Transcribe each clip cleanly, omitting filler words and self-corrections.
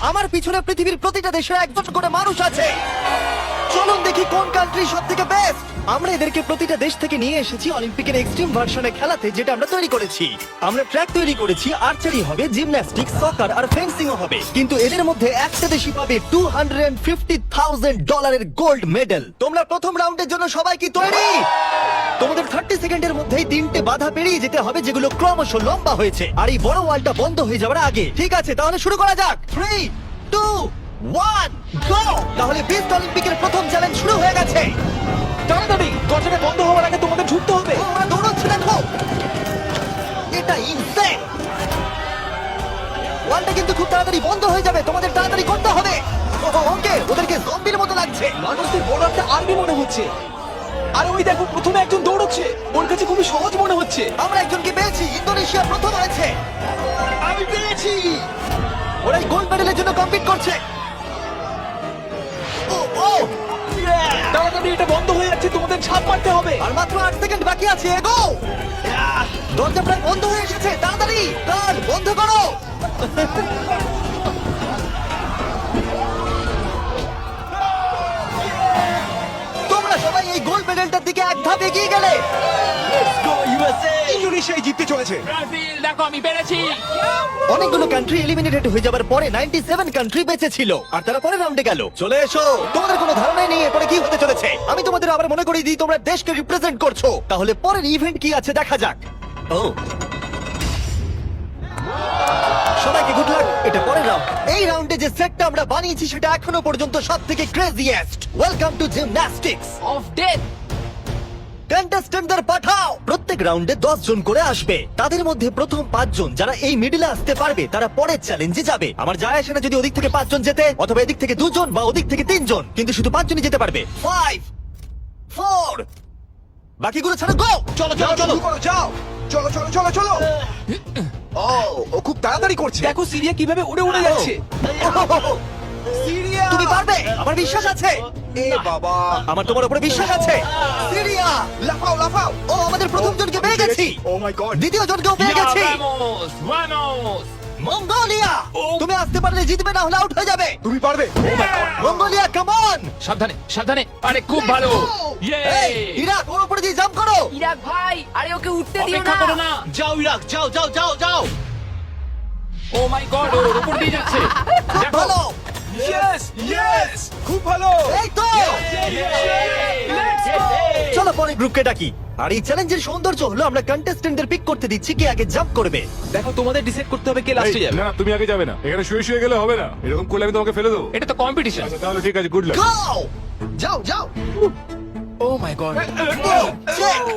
আমার পিছনে পৃথিবীর প্রতিটা দেশে একজন করে মানুষ আছে। চলুন দেখি কোন কান্ট্রি সব থেকে বেস্ট। আমরা এদেরকে প্রতিটা দেশ থেকে নিয়ে এসেছি অলিম্পিকের এক্সট্রিম ভার্সনে খেলাতে, যেটা আমরা তৈরি করেছি। আমরা ট্র্যাক তৈরি করেছি, আর্চারি হবে, জিমন্যাস্টিক্স, সকার আর ফেন্সিংও হবে। কিন্তু এদের মধ্যে একটা দেশই পাবে $250,000 গোল্ড মেডেল। তোমরা প্রথম রাউন্ডের জন্য সবাই কি তৈরি? তোমাদের 30 সেকেন্ডের মধ্যেই 3টে বাধা পেরিয়ে যেতে হবে, যেগুলো ক্রমশ লম্বা হয়েছে, আর এই বড় ওয়ালটা বন্ধ হয়ে যাওয়ার আগে। ঠিক আছে, তাহলে শুরু করা যাক। 3, 2, 1, গো! তাহলে বেস্ট অলিম্পিকের প্রথম চ্যালেঞ্জ শুরু হয়ে গেছে। তাড়াতাড়ি, দরজাটা বন্ধ হওয়ার আগে তোমাদের ঢুকতে হবে। ওরা দৌড়চ্ছে, দেখো, এটা ইনসেন। ওয়ালটা কিন্তু খুব তাড়াতাড়ি বন্ধ হয়ে যাবে, তোমাদের তাড়াতাড়ি করতে হবে। ওকে, ওদেরকে জম্বির মতো লাগছে। মানুষদের বড় একটা আর্মি মনে হচ্ছে। আর ওই দেখো, প্রথমে একজন দৌড়চ্ছে, ওর কাছে খুবই সহজ মনে হচ্ছে। আমরা একজনকে পেয়েছি, ইন্দোনেশিয়া প্রথম হয়েছে। আমি পেয়েছি। ওরা এই গোল্ড মেডেলের জন্য কম্পিট করছে। ও ও, তাড়াতাড়ি, এটা বন্ধ হয়ে যাচ্ছে, তোমাদের ঝাঁপ মারতে হবে। আর মাত্র 8 সেকেন্ড বাকি আছে, এগো। দরজা প্রায় বন্ধ হয়ে এসেছে, তাড়াতাড়ি গার্ড বন্ধ করো। তোমরা সবাই এই গোল্ড মেডেলটার দিকে এক ধাপ এগিয়ে গেলে। ইন্দোনেশিয়ায় জিততে চলেছে। ব্রাজিল, দেখো আমি পেরেছি। অনেকগুলো কান্ট্রি এলিমিনেটেড হয়ে যাবার পরে 97 কান্ট্রি বেঁচে ছিল, আর তারা পরের রাউন্ডে গেল। চলে এসো, তোমাদের কোনো ধারণাই নেই এরপরে কি হতে চলেছে। আমি তোমাদের আবার মনে করিয়ে দিই, তোমরা দেশকে রিপ্রেজেন্ট করছো। তাহলে পরের ইভেন্ট কি আছে দেখা যাক। ও, সবাইকে গুড লাক। এটা পরের রাউন্ড। এই রাউন্ডে যে সেটটা আমরা বানিয়েছি সেটা এখনো পর্যন্ত সবথেকে craziest. Welcome to gymnastics. Of death. কন্টেস্টেন্টদের পাঠাও। প্রত্যেক রাউন্ডে 10 জন করে আসবে। তাদের মধ্যে প্রথম 5 জন যারা এই মিডলে আসতে পারবে তারা পরের চ্যালেঞ্জে যাবে। আমার যায় আসে না যদি ওদিক থেকে 5 জন যেতে, অথবা এদিক থেকে 2 জন বা ওদিক থেকে 3 জন, কিন্তু শুধু 5 জনই যেতে পারবে। 5, 4, বাকিগুলো ছাড়ো, গো। চলো চলো চলো যাও, চলো চলো চলো চলো। ও খুব তাড়াতাড়ি করছে। দেখো সিরিয়া কিভাবে উড়ে উড়ে যাচ্ছে। সিরিয়া, তুমি পারবে, আমার বিশ্বাস আছে। এ বাবা, আমার তোমার উপরে বিশ্বাস আছে। সিরিয়া, লাফাও লাফাও। ও আমাদের প্রথম জনকে পেয়ে গেছি। ও মাই গড, দ্বিতীয় জনকেও পেয়ে গেছি। Vamos, vamos. মঙ্গোলিয়া, তুমি আসতে পারলে জিতবে, না হলে আউট হয়ে যাবে। তুমি পারবে। Mongolia, come on. সাবধানে, সাবধানে। আরে খুব ভালো। এই, ইরাক, ওর উপরে দিয়ে জাম্প করো। ইরাক ভাই, আরে ওকে উঠতে দিও অপেক্ষা করো না। না। যাও ইরাক, যাও যাও যাও যাও। ও মাই গড, ওর উপর দিয়ে যাচ্ছে। দেখো। ভালো, ইয়েস ইয়েস, খুব ভালো। এই তো। চলো পরের গ্রুপকে ডাকি। আর এই চ্যালেঞ্জের সৌন্দর্য হলো আমরা কন্টেস্টেন্টদের পিক করতে দিচ্ছি কে আগে জাম্প করবে। দেখো, তোমাদের ডিসাইড করতে হবে কে লাস্টে যাবে। না তুমি আগে যাবে না, এখানে শুয়ে শুয়ে গেলে হবে না। এরকম করলে আমি তোমাকে ফেলে দেবো। এটা তো কম্পিটিশন। আচ্ছা, তাহলে ঠিক আছে, গুড লাক। Go! যাও যাও। ও মাই গড,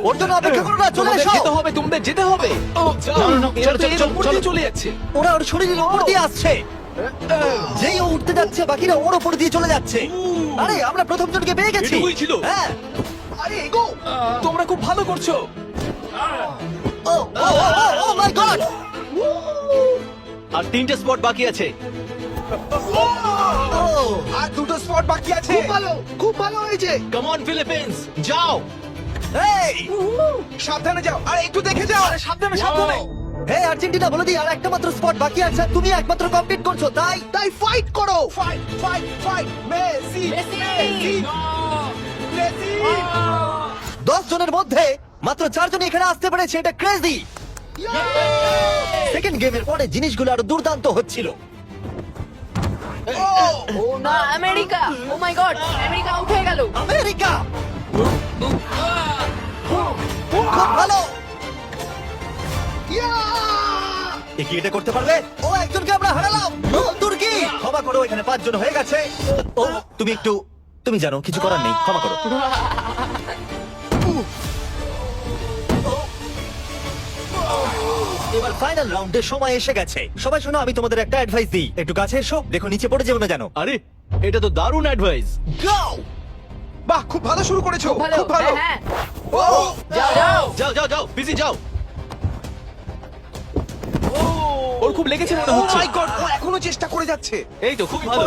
ওর জন্য অপেক্ষা করো না, চলে তোমাদের এসো। যেতে হবে, তোমাদের যেতে হবে। না, না, না, এরা চলো, তো এর চলো, উপর চলো। দিয়ে চলে যাচ্ছে। ওরা ওর শরীরের উপর দিয়ে আসছে। যেই ও উঠতে যাচ্ছে, বাকিরা ওর উপর দিয়ে চলে যাচ্ছে। আরে আমরা প্রথম জনকে পেয়ে গেছি। এটুকুই ছিল? হ্যাঁ। আরে এগো, তোমরা খুব ভালো করছো। ও ও ও মাই গড। আর 3টে স্পট বাকি আছে। আর 2টো স্পট বাকি আছে। খুব ভালো হয়েছে। কাম অন ফিলিপিন্স, যাও। এই, সাবধানে যাও, আর একটু দেখে যাও। আরে সাবধানে সাবধানে। এই আর্জেন্টিনা বলে দিই, আর একটা মাত্র স্পট বাকি আছে, আর তুমি একমাত্র কমপ্লিট করছো, তাই তাই ফাইট করো, fight fight fight. Messi Messi. Messi. 10 জনের মধ্যে মাত্র 4 জন এখানে আসতে পেরেছে, এটা ক্রেজি। সেকেন্ড গেমের পরে জিনিসগুলো আরো দুর্দান্ত হচ্ছিল। ও না, আমেরিকা। ও মাই গড, আমেরিকা আউট হয়ে গেল। আমেরিকা খুব ভালো। এ কি এটা করতে পারবে? ও একজনকে আমরা হারালাম। ও তুর্কি, ক্ষমা করো, এখানে 5 জন হয়ে গেছে। ও তুমি জানো কিছু করার নেই, ক্ষমা করো। এবার ফাইনাল রাউন্ডের সময় এসে গেছে। সবাই শোনো, আমি তোমাদের একটা অ্যাডভাইস দিই, একটু কাছে এসো, দেখো নিচে পড়ে যেও না জানো। আরে এটা তো দারুণ অ্যাডভাইস। গো! বাহ, খুব ভালো শুরু করেছো। ভালো, খুব ভালো। হ্যাঁ। ও যাও যাও। যাও যাও যাও, বিজি যাও। ওর খুব লেগেছে মনে হচ্ছে। মাই গড, ও এখনো চেষ্টা করে যাচ্ছে। এই তো খুব ভালো।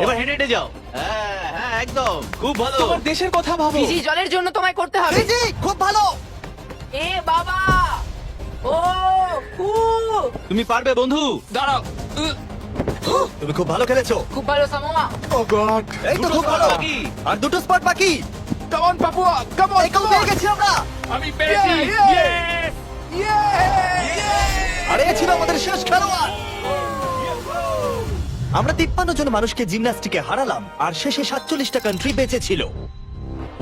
এবার হেঁটে হেঁটে যাও। হ্যাঁ হ্যাঁ, একদম খুব ভালো। তোমার দেশের কথা ভাবো। ফিজি, জলের জন্য তোমায় করতে হবে। ফিজি, খুব ভালো। এ বাবা। ও উ তুমি পারবে বন্ধু। দাঁড়াও। তুমি খুব ভালো খেলেছো। খুব ভালো সামোয়া। ও গড এই তো খুব ভালো। বাকি। আর দুটো স্পট বাকি। Come on Papua come on একেও পেয়ে গেছি আমরা। আমি পেরেছি আর এ ছিল আমাদের শেষ খেলোয়াড়। আমরা 53 জন মানুষকে জিমন্যাস্টিকে হারালাম আর শেষে 47টা কান্ট্রি বেঁচে ছিল।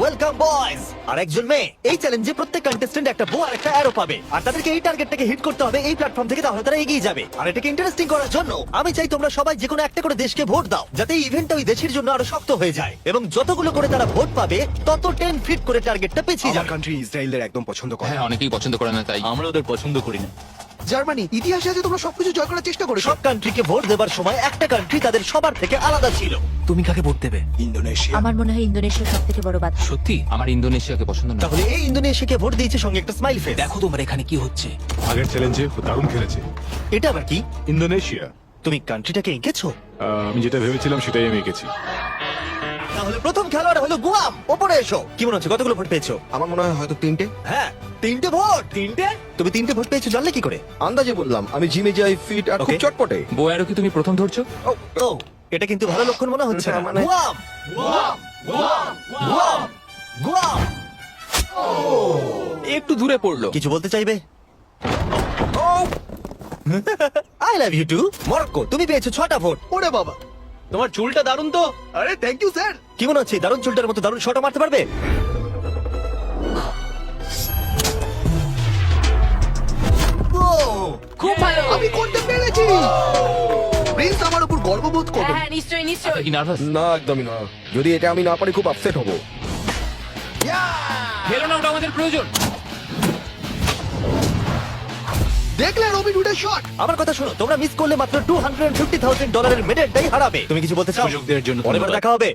Welcome boys. আর একজন মেয়ে। এই চ্যালেঞ্জে প্রত্যেক কন্টেস্ট্যান্ট একটা বো আর একটা অ্যারো পাবে আর তাদেরকে এই টার্গেটটাকে হিট করতে হবে এই প্ল্যাটফর্ম থেকে, তাহলে তারা এগিয়ে যাবে। আর এটাকে ইন্টারেস্টিং করার জন্য আমি চাই তোমরা সবাই যে কোনো একটা করে দেশকে ভোট দাও, যাতে এই ইভেন্টটা ওই দেশের জন্য আরো শক্ত হয়ে যায়। এবং যতগুলো করে তারা ভোট পাবে তত 10 ফিট করে টার্গেটটা পেছিয়ে আমার যাবে। কান্ট্রি ইসরায়েলদের একদম পছন্দ করে হ্যাঁ অনেকেই পছন্দ করে না তাই আমরা ওদের পছন্দ করি না। জার্মানি ইতিহাসে আছে তোমরা সবকিছু জয় করার চেষ্টা করেছো। সব কান্ট্রিকে ভোট দেবার সময় একটা কান্ট্রি তাদের সবার থেকে আলাদা ছিল। তুমি কাকে ভোট দেবে? ইন্দোনেশিয়া। আমার মনে হয় ইন্দোনেশিয়া সব থেকে বড় বাধা। সত্যি আমার ইন্দোনেশিয়াকে পছন্দ না। তাহলে এই ইন্দোনেশিয়াকে ভোট দিয়েছে সঙ্গে একটা স্মাইল ফেস। দেখো তোমার এখানে কি হচ্ছে। আগের চ্যালেঞ্জে দারুণ খেলেছে এটা আবার কি? ইন্দোনেশিয়া। তুমি কান্ট্রিটাকে এঁকেছো? আমি যেটা ভেবেছিলাম সেটাই আমি এঁকেছি। তাহলে প্রথম খেলোয়াড় হলো গুয়াম। ওপরে এসো। কি মনে হচ্ছে কতগুলো ভোট পেয়েছো? আমার মনে হয় হয়তো 3টে। হ্যাঁ 3টে ভোট। 3টে? তুমি 3টে ভোট পেয়েছো জানলে কি করে? আন্দাজে বললাম, আমি জিমে যাই, ফিট আর খুব Okay. চটপটে। বয়ারও কি তুমি প্রথম ধরছো? ও এটা কিন্তু ভালো লক্ষণ মনে হচ্ছে না। মানে- গুয়াম গুয়াম গুয়াম। একটু দূরে পড়লো। কিছু বলতে চাইবে? I love you too. Morocco তুমি পেয়েছো 6টা ভোট। ওরে বাবা, তোমার চুলটা দারুণ তো। আরে থ্যাংক ইউ স্যার। কি মনে হচ্ছে দারুণ চুলটার মতো দারুণ শটও মারতে পারবে? ও, খুব ভালো। আমি করতে পেরেছি। প্রিন্স আমার উপর গর্ববোধ করবে। হ্যাঁ নিশ্চয়ই নিশ্চয়ই। কি নার্ভাস? না একদমই না, যদি এটা আমি না পারি খুব আপসেট হব। ফেলো না, ওটা আমাদের প্রয়োজন। দেখলে রবি রুডের শট। আমার কথা শোনো, তোমরা মিস করলে মাত্র $250,000 মেডেলটাই হারাবে। তুমি কিছু বলতে চাও? সুযোগ দেওয়ার জন্য পরের বার ধন্যবাদ। দেখা হবে।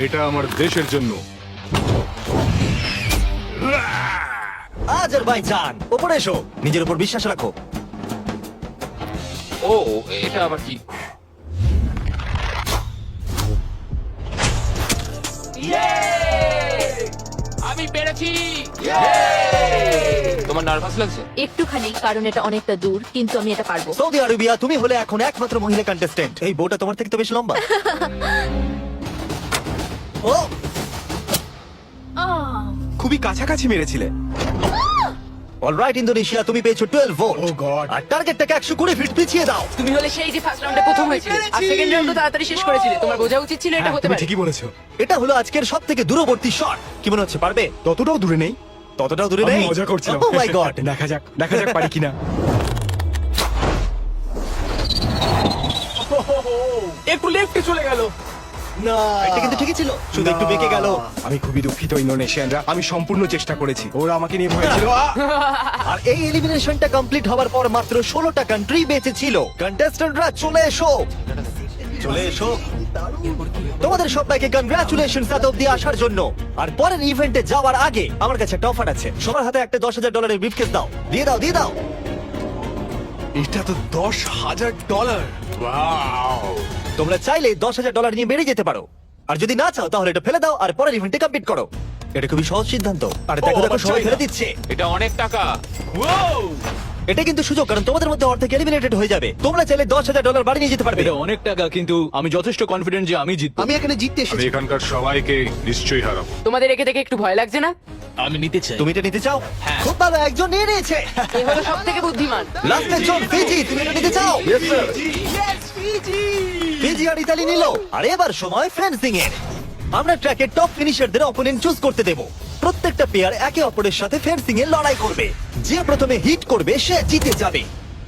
এটা আমার দেশের জন্য। আজারবাইজান ওপরে এসো। নিজের উপর বিশ্বাস রাখো। ও এটা আবার কি? আমি পেরেছি। তোমার নার্ভাস লাগছে? একটুখানি, কারণ এটা অনেকটা দূর, কিন্তু আমি এটা পারবো। সৌদি আরবিয়া তুমি হলে এখন একমাত্র মহিলা কন্টেস্ট্যান্ট। এই বউটা তোমার থেকে তো বেশ লম্বা। ও খুবই কাছাকাছি মেরেছিলে। অলরাইট ইন্দোনেশিয়া তুমি পেয়েছো 12 ভোট। Oh God! আর টার্গেটটাকে 120 ফিট পিছিয়ে দাও। তুমি হলে সেই যে ফার্স্ট রাউন্ডে প্রথম হয়েছিল আর সেকেন্ড রাউন্ড তাড়াতাড়ি শেষ করেছিলে। তোমার বোঝা উচিত ছিল এটা হতে তুমি পারে। ঠিকই বলেছো। এটা হলো আজকের সবথেকে দূরবর্তী শট। কি মনে হচ্ছে পারবে? ততটাও দূরে নেই। ততটাও দূরে আমি নেই। মজা করছিলাম। ও মাই গড। দেখা যাক পারি কিনা। একটু লেফটে চলে গেল। না, এটা কিন্তু ঠিকই ছিল, শুধু একটু বেঁকে গেল। আমি খুবই দুঃখিত ইন্দোনেশিয়ানরা, আমি সম্পূর্ণ চেষ্টা করেছি। ওরা আমাকে নিয়ে ভয় ছিল। আর এই এলিমিনেশনটা কমপ্লিট হওয়ার পর মাত্র 16টা কান্ট্রি বেঁচে ছিল। কন্টেস্ট্যান্টরা চলে এসো। চলে এসো। তোমাদের সবাইকে কংগ্রাচুলেশনস এত অব্দি আসার জন্য। আর পরের ইভেন্টে যাওয়ার আগে আমার কাছে একটা অফার আছে। সবার হাতে একটা $10,000 ব্রিফকেস দাও। দিয়ে দাও দিয়ে দাও। এটা তো $10,000। তোমরা চাইলে $10,000 নিয়ে বেরিয়ে যেতে পারো। আর যদি না চাও তাহলে এটা ফেলে দাও আর পরের ইভেন্টে কমপ্লিট করো। এটা খুবই সহজ সিদ্ধান্ত। আর দেখো দেখো সবাই ফেলে দিচ্ছে। এটা অনেক টাকা। এটা কিন্তু সুযোগ, কারণ তোমাদের মধ্যে অর্ধেক এলিমিনেটেড হয়ে যাবে। তোমরা চাইলে $10,000 বাড়ি নিয়ে যেতে পারবে। এটা অনেক টাকা, কিন্তু আমি যথেষ্ট কনফিডেন্ট যে আমি জিতবো। আমি এখানে জিততে আমি এসেছি। এখানকার সবাইকে নিশ্চয়ই হারাবো। তোমাদের একে দেখে একটু ভয় লাগছে না? আমি নিতে চাই। তুমি এটা নিতে চাও? খুব ভালো, একজন নিয়ে নিয়েছে। এ হলো সবথেকে বুদ্ধিমান। লাস্টের জন ফিজি, তুমি এটা নিতে চাও? ফিজি আর ইতালি নিল। আর এবার সময় ফেন্সিং এর। আমরা ট্র্যাকের টপ ফিনিশারদের অপোনেন্ট চুজ করতে দেব। প্রত্যেকটা পেয়ার একে অপরের সাথে ফেন্সিং এ লড়াই করবে। যে প্রথমে হিট করবে সে জিতে যাবে।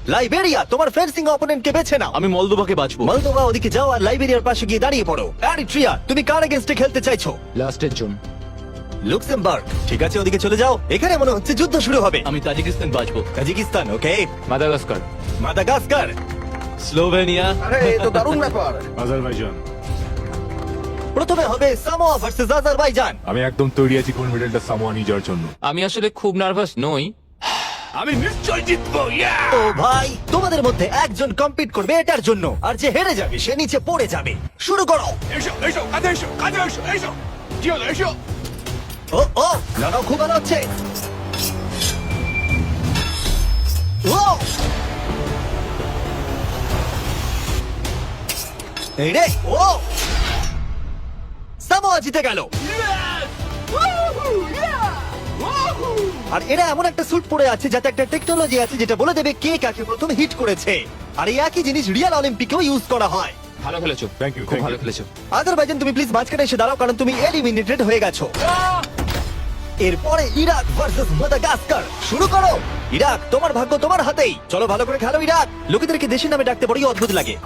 লাইবেরিয়া তোমার ফেন্সিং অপোনেন্টকে বেছে নাও। আমি মলদোভাকে বাঁচবো। মলদোভা ওদিকে যাও আর লাইবেরিয়ার পাশে গিয়ে দাঁড়িয়ে পড়ো। এরিট্রিয়া তুমি কার এগেইনস্টে খেলতে চাইছো? লাস্টের জন। লুক্সেমবার্গ ঠিক আছে, ওদিকে চলে যাও। এখানে মনে হচ্ছে যুদ্ধ শুরু হবে। আমি তাজিকিস্তান বাঁচবো। Tajikistan okay. Madagascar. Madagascar. Slovenia. আরে এ তো দারুণ ব্যাপার। আজারবাইজান। প্রথমে হবে সামোয়া ভার্সেস আজারবাইজান। আমি একদম তৈরি আছি গোল্ড মেডেলটা সামোয়া নিয়ে যাওয়ার জন্য। আমি আসলে খুব নার্ভাস নই। আমি নিশ্চয় জিতবো। ও ভাই, তোমাদের মধ্যে একজন কম্পিট করবে এটার জন্য, আর যে হেরে যাবে সে নিচে পড়ে যাবে। শুরু করো। এসো এসো কাছে এসো কাছে এসো এসো। কি হলো এসো। ও ও লড়াও খুব ভালো হচ্ছে। ও এই রে, ও সামোয়া জিতে গেল। আর এরা এমন একটা স্যুট পরে আছে যাতে একটা টেকনোলজি আছে যেটা বলে দেবে কে কাকে প্রথম হিট করেছে। আর এই একই জিনিস রিয়াল অলিম্পিকেও ইউজ করা হয়। ভালো খেলেছো, Thank you, খুব thank ভালো you. খেলেছো। আজারবাইজান তুমি প্লিজ মাঝখানে এসে দাঁড়াও, কারণ তুমি এলিমিনেটেড হয়ে গেছো। এরপরে ইরাক ভার্সেস মাদাগাস্কার। শুরু করো। ইরাক, তোমার ভাগ্য তোমার হাতেই। চলো ভালো করে খেলো ইরাক। লোকেদেরকে দেশের নামে ডাকতে বড়ই অদ্ভুত লাগে।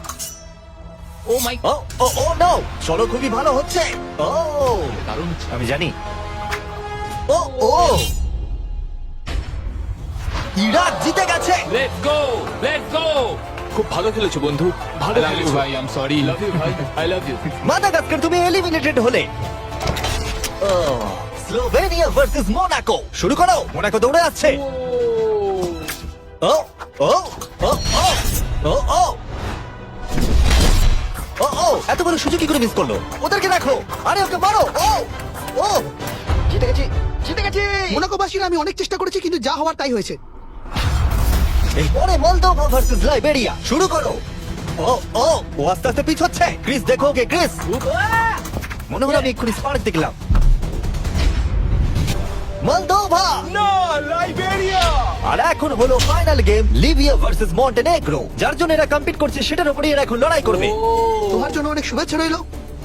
ও মাই, ও ও ও নো, চলো খুবই ভালো হচ্ছে। ও দারুণ। আমি জানি। ও ও ইরাক জিতে গেছে। Let's go, let's go. খুব ভালো খেলেছো বন্ধু, ভালো I love you খেলেছো ভাই, I am sorry. Love you ভাই, আই লাভ ইউ। মাদাগাস্কার তুমি এলিমিনেটেড হলে। ও স্লোভেনিয়া ভার্সেস মোনাকো। শুরু করো। মোনাকো দৌড়ে আসছে। ও ও ও ও ও ও ও ও এত বড় সুযোগ কি করে মিস করলো? ওদেরকে দেখো। আরে ওকে মারো। ও ও জিতে গেছি, জিতে গেছি। মোনাকোবাসীরা আমি অনেক চেষ্টা করেছি, কিন্তু যা হওয়ার তাই হয়েছে। এরপরে মলদোভা ভার্সেস লাইবেরিয়া। শুরু করো। ও ও ও আস্তে আস্তে পিছচ্ছে। ক্রিস দেখো ওকে, ক্রিস। মনে হলো আমি এক্ষুনি স্পার্ক দেখলাম। মলদোভা। না, লাইবেরিয়া। আর এখন হলো final game, Libya versus Montenegro. যার জন্য এরা কম্পিট করছে সেটার উপরই এরা এখন লড়াই করবে। তোমার জন্য অনেক শুভেচ্ছা রইলো,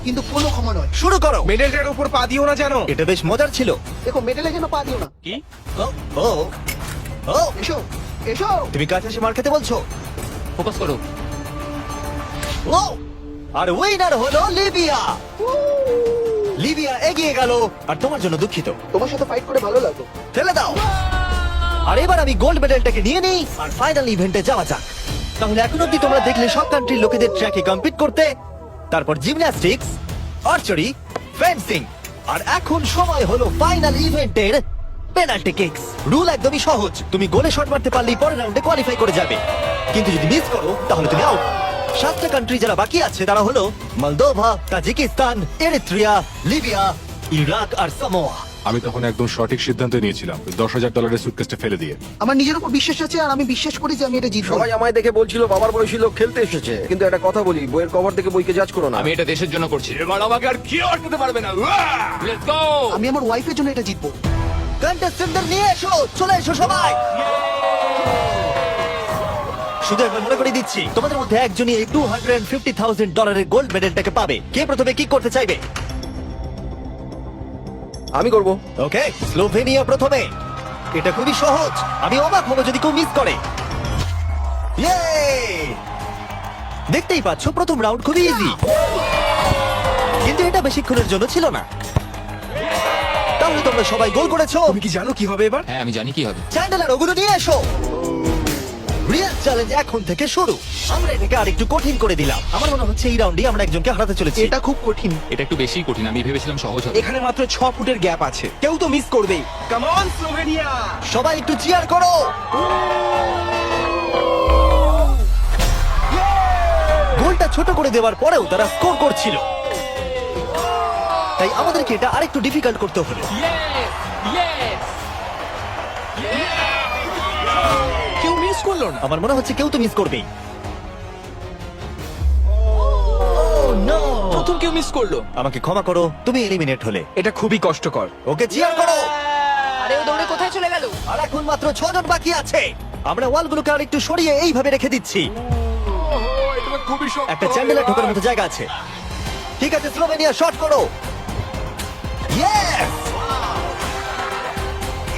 কিন্তু কোনো ক্ষমা নয়। শুরু করো। মেডেলটার উপর পা দিও না জানো। এটা বেশ মজার ছিল। দেখো, মেডেলে যেন পা দিও না। কি? ও ও ও এসো, এসো। তুমি কাছে এসে মার খেতে বলছো? ফোকাস করো। ও আর উইনার হলো লিবিয়া। লিবিয়া এগিয়ে গেল। আর তোমার জন্য দুঃখিত। তোমার সাথে ফাইট করে ভালো লাগলো। ফেলে দাও। আর এবার আমি গোল্ড মেডেলটাকে নিয়ে নিই আর ফাইনাল ইভেন্টে যাওয়া যাক। তাহলে এখন অব্দি তোমরা দেখলে সব কান্ট্রির লোকেদের ট্র্যাকে কম্পিট করতে, তারপর জিমন্যাস্টিক্স, আর্চারি, ফেন্সিং, আর এখন সময় হলো ফাইনাল ইভেন্টের পেনাল্টি কিকস। রুল একদমই সহজ, তুমি গোলে শট মারতে পারলেই পরের রাউন্ডে কোয়ালিফাই করে যাবে, কিন্তু যদি মিস করো তাহলে তুমি আউট। 7টা কান্ট্রি যারা বাকি আছে তারা হলো Moldova, Tajikistan, Eritrea, Libya, Iraq আর সামোয়া। আমি তখন একদম সঠিক সিদ্ধান্ত নিয়েছিলাম, $10,000 সুটকেসটা ফেলে দিয়ে। আমার নিজের উপর বিশ্বাস আছে, আর আমি বিশ্বাস করি যে আমি এটা জিতবো। সবাই আমায় দেখে বলছিল বাবার বয়সী লোক খেলতে এসেছে, কিন্তু একটা কথা বলি, বইয়ের কভার থেকে বইকে জাজ করো না। আমি এটা দেশের জন্য করছি, এবার আমাকে আর কেউ আটকাতে পারবে না। Let's go. আমি আমার ওয়াইফের জন্য এটা জিতবো। কন্টেস্টেন্টদের নিয়ে এসো, চলে এসো সবাই। শুধু একবার মনে করে দিচ্ছি, তোমাদের মধ্যে একজনই এই $250,000 গোল্ড মেডেলটাকে পাবে। কে প্রথমে কি করতে চাইবে? আমি করব। ওকে, স্লোভেনিয়া প্রথমে। এটা খুবই সহজ, আমি অবাক হবো যদি কেউ মিস করে। Yay! দেখতেই পাচ্ছ প্রথম রাউন্ড খুবই ইজি, কিন্তু এটা বেশিক্ষণের জন্য ছিল না। তাহলে তোমরা সবাই গোল করেছো। তুমি কি জানো কি হবে এবার? হ্যাঁ, আমি জানি কি হবে। চ্যান্ডেলার ওগুলো নিয়ে এসো। রিয়েল চ্যালেঞ্জ এখন থেকে শুরু। আমরা এটাকে আরেকটু কঠিন করে দিলাম। আমার মনে হচ্ছে এই রাউন্ডে আমরা একজনকে হারাতে চলেছি। এটা খুব কঠিন। এটা একটু বেশি কঠিন, আমি ভেবেছিলাম সহজ হবে। এখানে মাত্র 6 ফুটের গ্যাপ আছে, কেউ তো মিস করবেই। Come on Slovenia. সবাই একটু চিয়ার করো। গোলটা ছোট করে দেওয়ার পরেও তারা স্কোর করছিল, তাই আমাদেরকে এটা আরেকটু ডিফিকাল্ট করতে হলো। কেউ মিস করলো না। আমার মনে হচ্ছে কেউ তো মিস করবেই। প্রথম কেউ মিস করলো। আমাকে ক্ষমা করো, তুমি এলিমিনেট হলে। এটা খুবই কষ্টকর। ওকে চিয়ার করো। আরে ও দৌড়ে কোথায় চলে গেল? আর এখন মাত্র 6 জন বাকি আছে। আমরা ওয়ালগুলোকে আর একটু সরিয়ে এইভাবে রেখে দিচ্ছি। এটা খুবই শক্ত। একটা চ্যান্ডেলার ঢোকার মতো জায়গা আছে। ঠিক আছে, স্লোভেনিয়া শট করো। ইয়েস!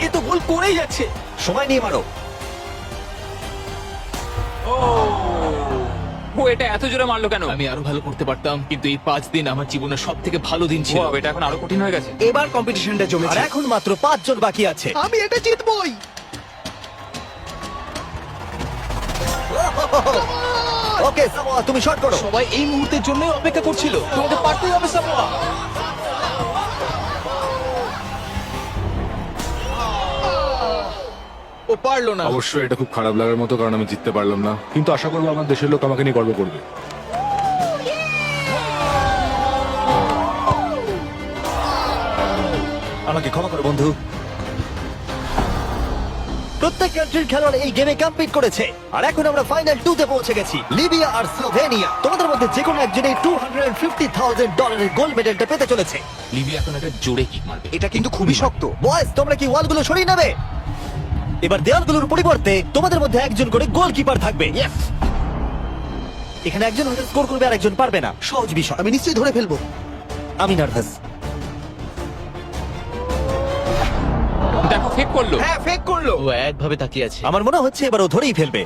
এ তো গোল করেই যাচ্ছে। সময় নিয়ে মারো। ও এটা এত জোরে মারলো কেন? আমি আরো ভালো করতে পারতাম, কিন্তু এই 5 দিন আমার জীবনের সবথেকে ভালো দিন ছিল। এটা এখন আরো কঠিন হয়ে গেছে। এবার কম্পিটিশনটা আর জমেছে। এখন মাত্র 5 জন বাকি আছে। আমি এটা জিতবই। ওকে সামোয়া, তুমি শট করো। সবাই এই মুহূর্তের জন্য অপেক্ষা করছিল। তোমাকে পারতেই হবে সামোয়া। ও পারলো না। অবশ্যই এটা খুব খারাপ লাগার মতো, কারণ আমি জিততে পারলাম না, কিন্তু আশা করবো আমার দেশের লোক আমাকে নিয়ে গর্ব করবে। আমাকে ক্ষমা করো বন্ধু। প্রত্যেক কান্ট্রির খেলোয়াড় এই গেমে কম্পিট করেছে আর এখন আমরা ফাইনাল 2 তে পৌঁছে গেছি, লিবিয়া আর স্লোভেনিয়া। তোমাদের মধ্যে যে কোনো একজন এই $250,000 গোল্ড মেডেলটা পেতে চলেছে। লিবিয়া এখন একটা জোরে কিক মারবে। এটা কিন্তু খুবই শক্ত। বয়েস, তোমরা কি ওয়ালগুলো সরিয়ে নেবে? এবার দেওয়ালগুলোর পরিবর্তে তোমাদের মধ্যে একজন করে গোলকিপার থাকবে। এখানে একজন হয়তো স্কোর করবে আর একজন পারবে না, সহজ বিষয়। আমি নিশ্চয়ই ধরে ফেলবো। আমি নার্ভাস। দেখো ফেক করলো। হ্যাঁ, ফেক করলো। ও একভাবে তাকিয়ে আছে। আমার মনে হচ্ছে এবার ও ধরেই ফেলবে।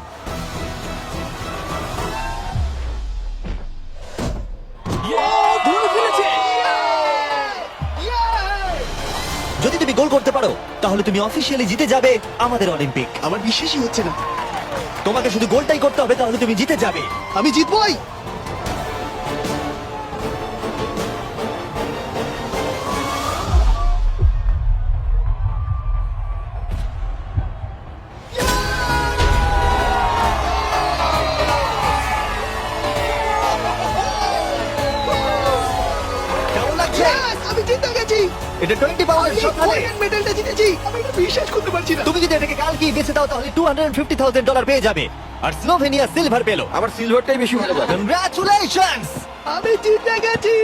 যদি তুমি গোল করতে পারো তাহলে তুমি অফিসিয়ালি জিতে যাবে আমাদের অলিম্পিক। আমার বিশ্বাসই হচ্ছে না। তোমাকে শুধু গোলটাই করতে হবে, তাহলে তুমি জিতে যাবে। আমি জিতবই। কেমন লাগছে? আমি জিতে গেছি। এটা 20 পাউন্ডের সকালে। মেডেলটা জিতেছি। আমি এটা বিশ্বাস করতে পারছি না। তুমি যদি এটাকে কালকে বেঁচে দাও তাহলে $250,000 পেয়ে যাবে। আর স্লোভেনিয়া সিলভার পেলো। আমার সিলভারটাই বেশি ভালো লাগে। কংগ্রাচুলেশনস! আমি জিতে গেছি।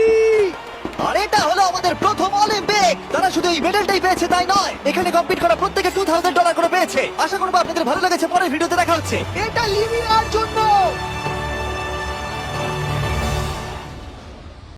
আর এটা হলো আমাদের প্রথম অলিম্পিক। তারা শুধু এই মেডেলটাই পেয়েছে তাই নয়, এখানে কম্পিট করা প্রত্যেকে $2,000 করে পেয়েছে। আশা করবো আপনাদের ভালো লেগেছে। পরের ভিডিওতে দেখা হচ্ছে। এটা লিবিয়ার জন্য।